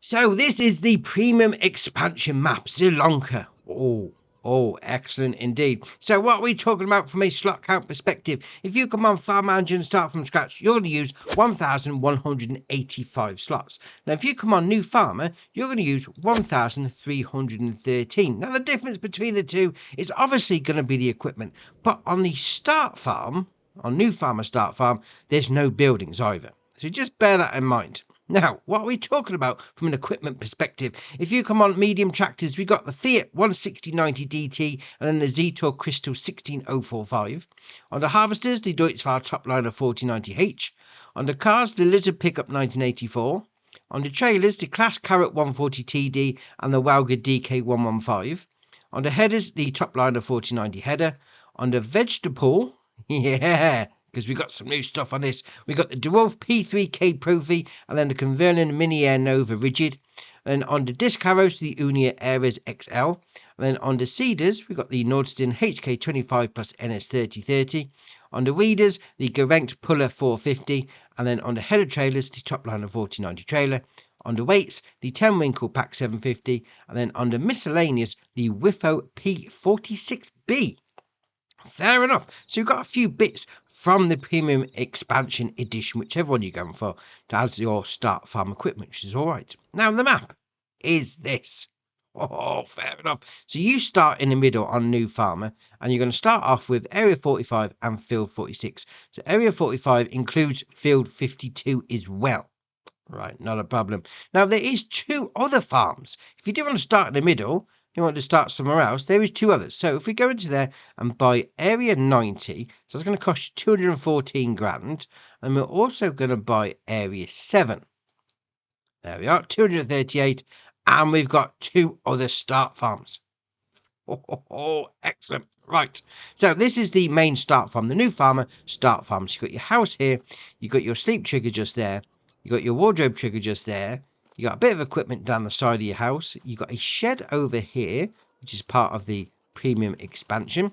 So this is the premium expansion map, Zielonka. Oh, excellent indeed. So what are we talking about from a slot count perspective? If you come on Farm Manager and start from scratch, you're going to use 1,185 slots. Now, if you come on New Farmer, you're going to use 1,313. Now, the difference between the two is obviously going to be the equipment. But on the start farm, on New Farmer start farm, there's no buildings either. So just bear that in mind. Now, what are we talking about from an equipment perspective? If you come on medium tractors, we've got the Fiat 16090 DT and then the Zetor Crystal 16045. On the harvesters, the Deutz-Fahr Topliner 4090H. On the cars, the Lizard Pickup 1984. On the trailers, the Class Carrot 140 TD and the Wauga DK 115. On the headers, the Topliner 4090 header. On the vegetable, yeah, because we got some new stuff on this. We got the DeWolf P3K Profi and then the Converlin Mini Air Nova Rigid. And on the disc harrows, the Unia Ares XL. And then on the seeders, we got the Nordsten HK25 plus NS3030. On the weeders, the Gerenkt Puller 450. And then on the header trailers, the Topliner 4090 trailer. On the weights, the 10 Winkle Pack 750. And then on the miscellaneous, the Wifo P46B. Fair enough. So you've got a few bits from the premium expansion edition, whichever one you're going for, as your start farm equipment, which is all right. Now the map is this. Oh, fair enough. So you start in the middle on New Farmer, and you're going to start off with Area 45 and Field 46. So Area 45 includes Field 52 as well. Right, not a problem. Now there is two other farms. If you do want to start in the middle, you want to start somewhere else, there is two others. So if we go into there and buy Area 90, so it's going to cost you 214 grand. And we're also going to buy Area 7. There we are, 238. And we've got two other start farms. Oh, excellent. Right, so this is the main start farm, the New Farmer start farm. So you've got your house here, you've got your sleep trigger just there, you've got your wardrobe trigger just there. You got a bit of equipment down the side of your house. You got a shed over here, which is part of the premium expansion.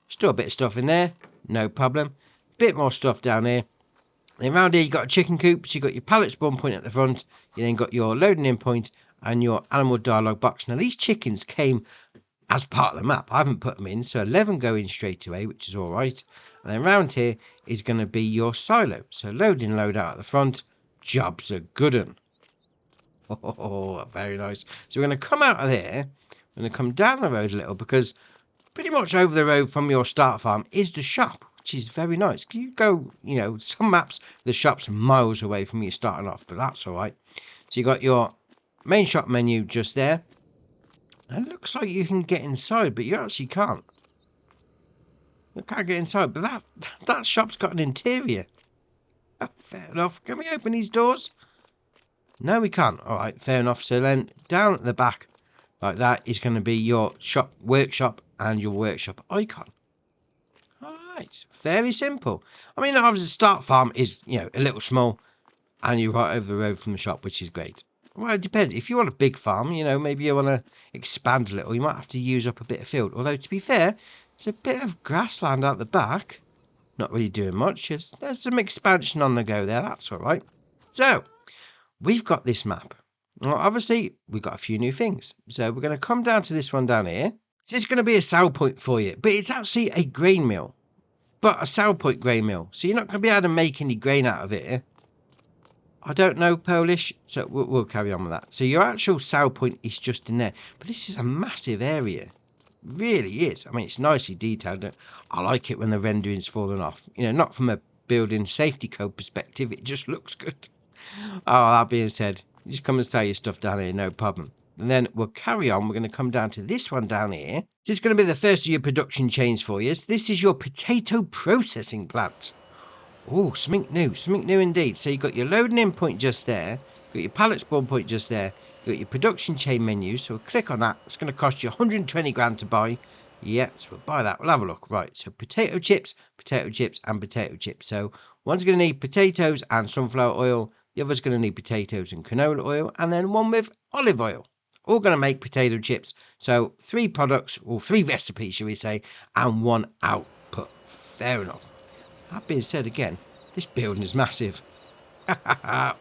Still a bit of stuff in there, no problem. Bit more stuff down here. Then around here you got a chicken coop. So you got your pallet spawn point at the front. You then got your loading in point and your animal dialogue box. Now these chickens came as part of the map. I haven't put them in, so 11 go in straight away, which is all right. And then around here is going to be your silo. So load in, load out at the front. Jobs are good 'un. Oh, very nice. So we're going to come out of there. We're going to come down the road a little because pretty much over the road from your start farm is the shop, which is very nice. You go, some maps, the shop's miles away from you starting off, but that's all right. So you got your main shop menu just there. And it looks like you can get inside, but you actually can't. You can't get inside, but that shop's got an interior. Oh, fair enough. Can we open these doors? No, we can't. All right, fair enough. So then down at the back, like that, is going to be your shop, workshop, and your workshop icon. All right, fairly simple. I mean, obviously, start farm is, a little small, and you're right over the road from the shop, which is great. Well, it depends. If you want a big farm, maybe you want to expand a little, you might have to use up a bit of field. Although, to be fair, there's a bit of grassland out the back. Not really doing much. There's some expansion on the go there. That's all right. So we've got this map. Well, obviously, we've got a few new things. So we're going to come down to this one down here. This is going to be a sell point for you, but it's actually a grain mill. But a sell point grain mill. So you're not going to be able to make any grain out of it. I don't know Polish, so we'll carry on with that. So your actual sell point is just in there. But this is a massive area. It really is. I mean, it's nicely detailed. I like it when the rendering's falling off. Not from a building safety code perspective. It just looks good. Oh, that being said, just come and sell your stuff down here, no problem. And then we'll carry on. We're going to come down to this one down here. This is going to be the first of your production chains for you. This is your potato processing plant. Oh, something new indeed. So you've got your loading in point just there. You've got your pallet spawn point just there. You've got your production chain menu. So we'll click on that. It's going to cost you 120 grand to buy. Yeah, so we'll buy that. We'll have a look. Right, so potato chips, and potato chips. So one's going to need potatoes and sunflower oil. The other's going to need potatoes and canola oil. And then one with olive oil. All going to make potato chips. So 3 products, or 3 recipes, shall we say, and 1 output. Fair enough. That being said again, this building is massive.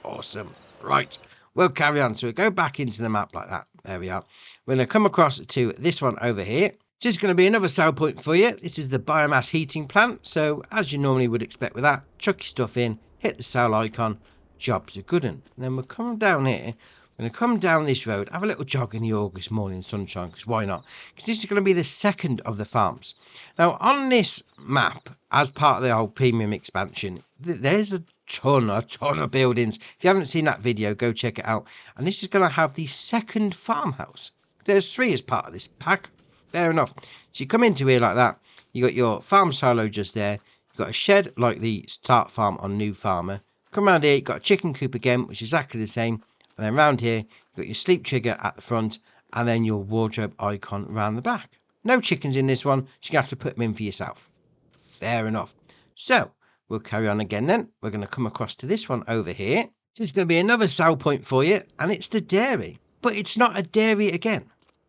Awesome. Right, we'll carry on. So we'll go back into the map like that. There we are. We're going to come across to this one over here. This is going to be another sell point for you. This is the biomass heating plant. So as you normally would expect with that, chuck your stuff in, hit the sell icon, jobs are good. And then we'll come down here. We're going to come down this road, have a little jog in the August morning sunshine, because why not? Because this is going to be the second of the farms. Now, on this map, as part of the whole premium expansion, there's a ton of buildings. If you haven't seen that video, go check it out. And this is going to have the second farmhouse. There's 3 as part of this pack. Fair enough. So you come into here like that. You got your farm silo just there. You've got a shed like the start farm on New Farmer. Come around here, you've got a chicken coop again, which is exactly the same. And then around here, you've got your sleep trigger at the front, and then your wardrobe icon around the back. No chickens in this one, so you're going to have to put them in for yourself. Fair enough. So, we'll carry on again then. We're going to come across to this one over here. This is going to be another sell point for you, and it's the dairy. But it's not a dairy again.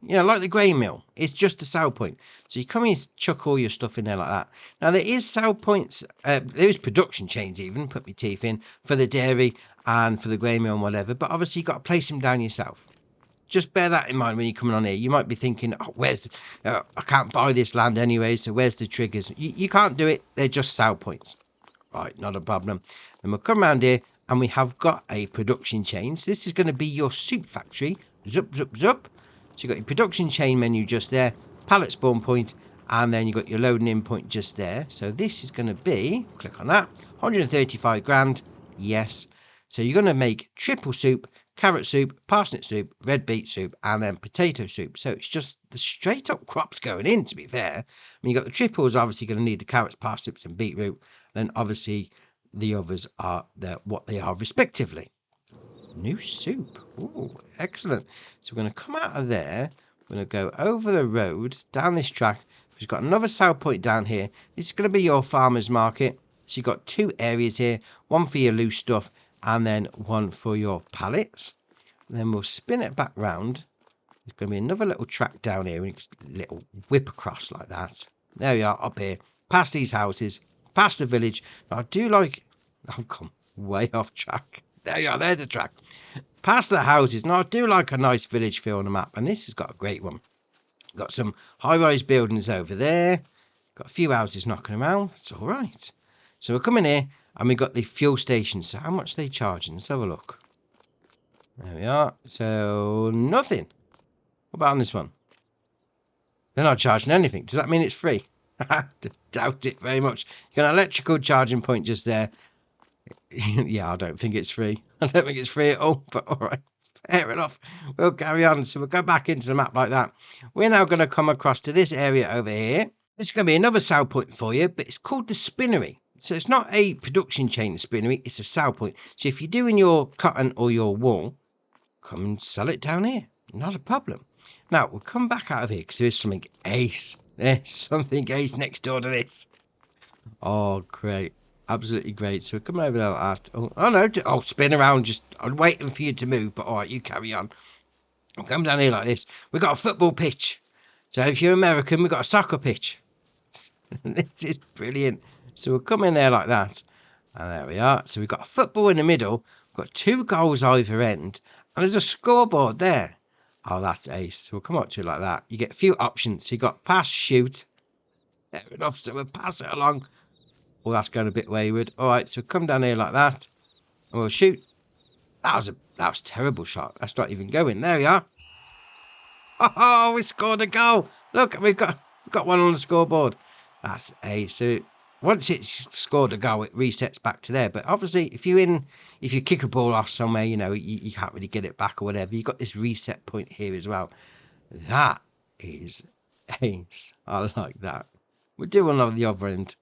You know, like the grain mill, it's just a sell point. So you come in, chuck all your stuff in there like that. Now, there is sell points, there is production chains even, put my teeth in, for the dairy and for the grain mill and whatever. But obviously, you've got to place them down yourself. Just bear that in mind when you're coming on here. You might be thinking, oh, I can't buy this land anyway, so where's the triggers? You can't do it. They're just sell points. Right, not a problem. Then we'll come around here, and we have got a production chain. So this is going to be your soup factory. Zup, zup, zup. So you've got your production chain menu just there, pallet spawn point, and then you've got your loading in point just there. So this is going to be, click on that, 135 grand, yes. So you're going to make triple soup, carrot soup, parsnip soup, red beet soup, and then potato soup. So it's just the straight up crops going in, to be fair. I mean, you've got the triples, obviously going to need the carrots, parsnips, and beetroot. Then obviously the others are what they are respectively. New soup. Oh, excellent. So we're going to come out of there. We're going to go over the road, down this track. We've got another sell point down here. This is going to be your farmer's market. So you've got 2 areas here. One for your loose stuff and then one for your pallets. And then we'll spin it back round. There's going to be another little track down here. A little whip across like that. There we are, up here. Past these houses. Past the village. Now, I do like... I've gone way off track. There you are, there's a track. Past the houses. Now, I do like a nice village feel on the map, and this has got a great one. Got some high-rise buildings over there. Got a few houses knocking around. That's all right. So we're coming here, and we've got the fuel station. So how much are they charging? Let's have a look. There we are. So, nothing. What about on this one? They're not charging anything. Does that mean it's free? I doubt it very much. You've got an electrical charging point just there. Yeah, I don't think it's free. I don't think it's free at all, but all right, fair enough. We'll carry on. So we'll go back into the map like that. We're now going to come across to this area over here. This is going to be another sell point for you, but it's called the spinnery. So it's not a production chain, the spinnery, it's a sell point. So if you're doing your cotton or your wool, come and sell it down here. Not a problem. Now, we'll come back out of here because there is something ace. There's something ace next door to this. Oh, great. Absolutely great. So we're coming over there like that. Oh no. Oh, spin around. Just, I'm waiting for you to move, but all right, you carry on. We'll come down here like this. We've got a football pitch. So if you're American, we've got a soccer pitch. This is brilliant. So we'll come in there like that. And there we are. So we've got a football in the middle. We've got 2 goals either end. And there's a scoreboard there. Oh, that's ace. So we'll come up to it like that. You get a few options. So you've got pass, shoot. Fair enough. So we'll pass it along. Oh, that's going a bit wayward. All right, so come down here like that. And we'll shoot. That was a terrible shot. That's not even going. There we are. Oh, we scored a goal. Look, we've got one on the scoreboard. That's ace. So once it's scored a goal, it resets back to there. But obviously, if you kick a ball off somewhere, you know, you can't really get it back or whatever. You've got this reset point here as well. That is ace. I like that. We'll do one on the other end.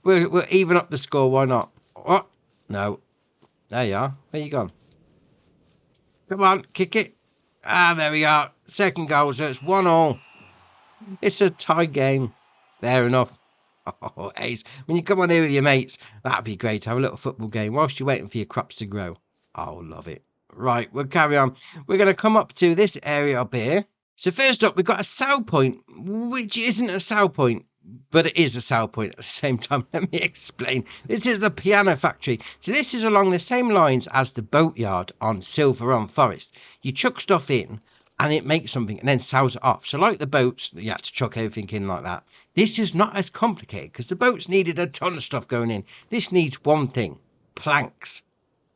We'll even up the score. Why not? What? No. There you are. Where you gone? Come on, kick it. Ah, there we are. Second goal, so it's 1-1. It's a tie game. Fair enough. Oh, ace. When you come on here with your mates, that'd be great. Have a little football game whilst you're waiting for your crops to grow. Oh, love it. Right, we'll carry on. We're going to come up to this area up here. So first up, we've got a sell point, which isn't a sell point. but it is a sell point at the same time. Let me explain. This is the piano factory. So this is along the same lines as the boatyard on Silver Forest. You chuck stuff in and it makes something and then sells it off. So like the boats, you had to chuck everything in like that. This is not as complicated because the boats needed a ton of stuff going in. This needs one thing, planks.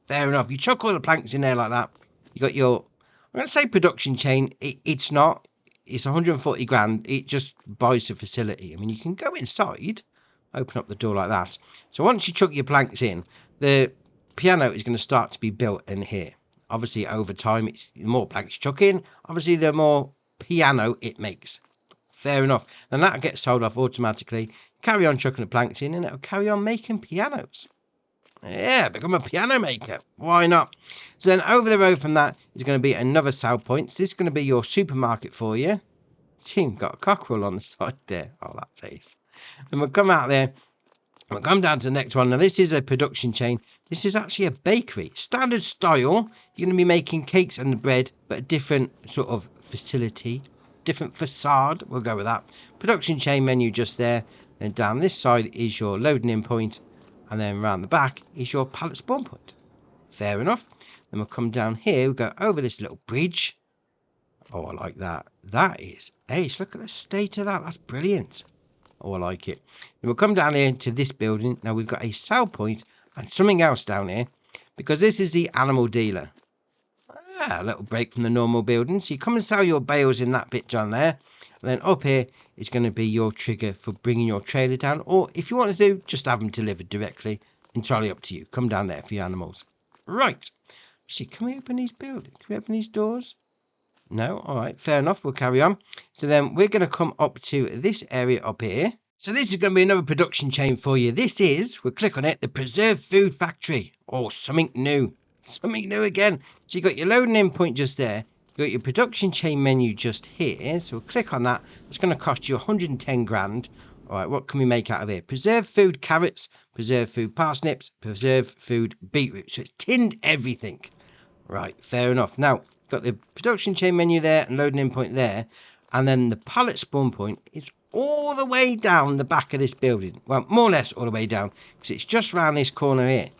Fair enough. You chuck all the planks in there like that. You got your, I'm going to say production chain. It's not. It's 140 grand. It just buys the facility. I mean, you can go inside, open up the door like that. So once you chuck your planks in, the piano is going to start to be built in here. Obviously, over time, it's the more planks you chuck in, obviously, the more piano it makes. Fair enough. And that'll get sold off automatically. Carry on chucking the planks in, and it'll carry on making pianos. Yeah, become a piano maker. Why not? So then over the road from that is going to be another sell point. So this is going to be your supermarket for you. Team got a cockerel on the side there. Oh, that's ace. Then we'll come out there. We'll come down to the next one. Now, this is a production chain. This is actually a bakery. Standard style. You're going to be making cakes and bread, but a different sort of facility. Different facade. We'll go with that. Production chain menu just there. Then down this side is your loading in point. And then round the back is your pallet spawn point. Fair enough. Then we'll come down here. We'll go over this little bridge. Oh, I like that. That is ace. Look at the state of that. That's brilliant. Oh, I like it. Then we'll come down here to this building. Now we've got a sell point and something else down here. Because this is the animal dealer. A little break from the normal building. So you come and sell your bales in that bit down there. And then up here is going to be your trigger for bringing your trailer down. Or if you want to do, just have them delivered directly. Entirely up to you. Come down there for your animals. Right. See, can we open these buildings? Can we open these doors? No? Alright, fair enough. We'll carry on. So then we're going to come up to this area up here. So this is going to be another production chain for you. This is, we'll click on it, the Preserved Food Factory. Or something new. Something new again. So you've got your loading in point just there. You've got your production chain menu just here. So we'll click on that. It's going to cost you 110 grand. All right, what can we make out of here? Preserved food carrots, preserved food parsnips, preserved food beetroot. So it's tinned everything. Right, fair enough. Now, got the production chain menu there and loading in point there. And then the pallet spawn point is all the way down the back of this building. Well, more or less all the way down. Because it's just round this corner here.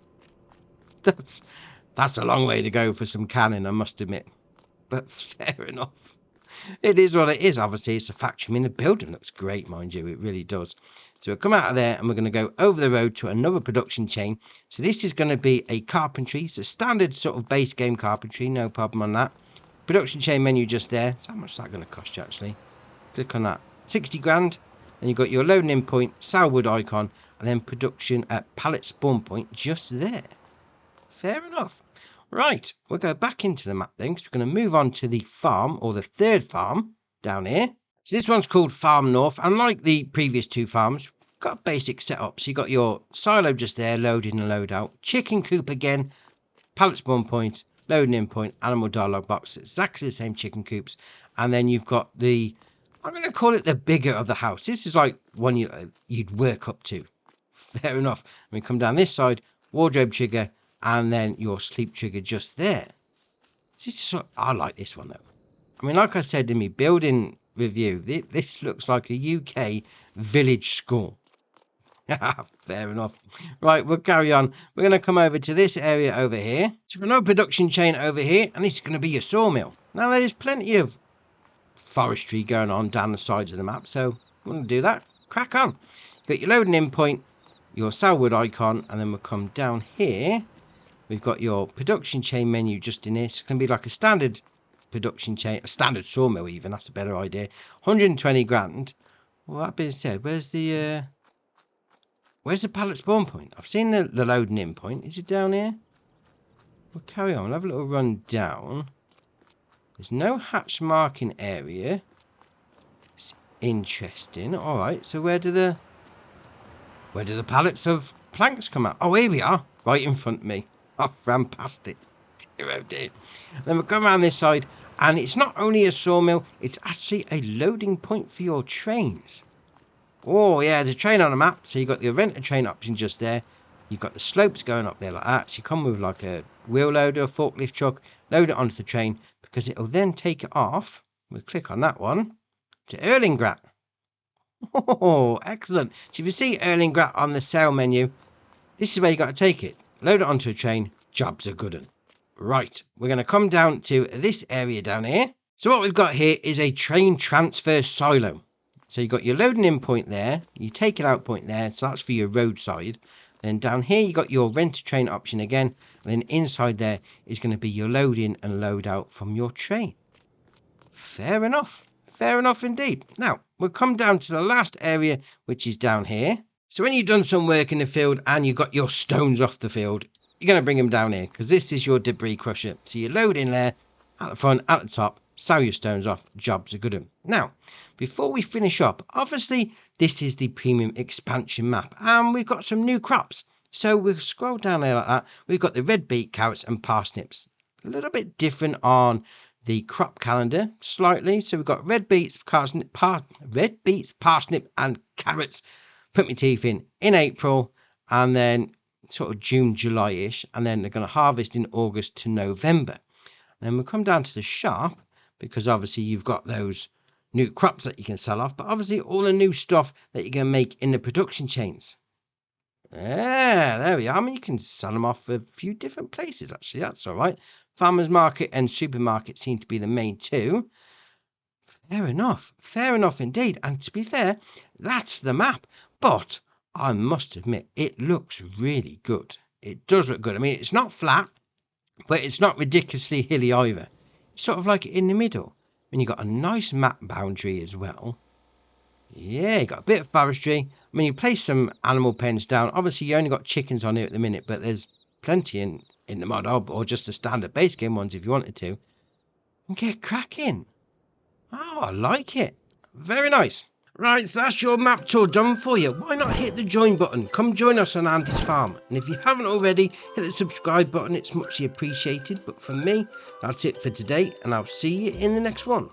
That's a long way to go for some canning, I must admit. But fair enough. It is what it is. Obviously, it's a factory. I mean, the building looks great, mind you. It really does. So we'll come out of there and we're going to go over the road to another production chain. So this is going to be a carpentry. It's a standard sort of base game carpentry. No problem on that. Production chain menu just there. So how much is that going to cost you, actually? Click on that. 60 grand. And you've got your loading in point, Salwood icon, and then production at pallet spawn point just there. Fair enough. Right, we'll go back into the map then, because we're going to move on to the farm, or the third farm, down here. So this one's called Farm North, and like the previous two farms, got a basic setup. So you got your silo just there, loading and load out. Chicken coop again, pallet spawn point, loading in point, animal dialogue box, exactly the same chicken coops. And then you've got the, I'm going to call it the bigger of the house. This is like one you'd work up to. Fair enough. And we come down this side, wardrobe trigger, and then your sleep trigger just there. I like this one though. I mean, like I said in my building review, this looks like a UK village school. Fair enough. Right, we'll carry on. We're going to come over to this area over here. So we've got no production chain over here, and this is going to be your sawmill. Now, there's plenty of forestry going on down the sides of the map, so we're going to do that. Crack on. You've got your loading in point, your Salwood icon, and then we'll come down here. We've got your production chain menu just in here. It's going to be like a standard production chain, a standard sawmill even. That's a better idea. 120 grand. Well, that being said, where's the pallet spawn point? I've seen the loading in point. Is it down here? We'll carry on. We'll have a little run down. There's no hatch marking area. It's interesting. All right. So where do the pallets of planks come out? Oh, here we are. Right in front of me. I've ran past it. Dear, oh dear. Then we'll come around this side, and it's not only a sawmill, it's actually a loading point for your trains. Oh, yeah, there's a train on the map, so you've got the rent a train option just there. You've got the slopes going up there like that, so you come with like a wheel loader, a forklift truck, load it onto the train, because it'll then take it off. We'll click on that one, to Erlingrat. Oh, excellent. So if you see Erlingrat on the sale menu, this is where you got to take it. Load it onto a train. Job's a good one. Right, we're going to come down to this area down here. So what we've got here is a train transfer silo. So you've got your loading in point there, your taking out point there, so that's for your roadside. Then down here you got your rent a train option again, and then inside there is going to be your load in and load out from your train. Fair enough indeed. Now we'll come down to the last area, which is down here. So when you've done some work in the field and you got your stones off the field, you're going to bring them down here because this is your debris crusher. So you load in there at the front, at the top, sell your stones off, job's a good one. Now, before we finish up, obviously this is the premium expansion map and we've got some new crops. So we'll scroll down there like that. We've got the red beet, carrots and parsnips. A little bit different on the crop calendar, slightly. So we've got red beets, parsnip and carrots. Put my teeth in April and then sort of June, July-ish, and then they're going to harvest in August to November. Then we'll come down to the shop because obviously you've got those new crops that you can sell off, but obviously all the new stuff that you're going to make in the production chains. Yeah, there we are. I mean, you can sell them off a few different places, actually. That's all right. Farmers market and supermarket seem to be the main two. Fair enough indeed. And to be fair, that's the map. But I must admit, it looks really good. It does look good. I mean, it's not flat, but it's not ridiculously hilly either. It's sort of like in the middle. And you've got a nice map boundary as well. Yeah, you got a bit of forestry. I mean, you place some animal pens down. Obviously, you only got chickens on here at the minute, but there's plenty in the mod hub or just the standard base game ones if you wanted to. And get cracking. Oh, I like it. Very nice. Right, so that's your map tour done for you. Why not hit the join button? Come join us on Andy's farm. And if you haven't already, hit the subscribe button. It's muchly appreciated. But for me, that's it for today. And I'll see you in the next one.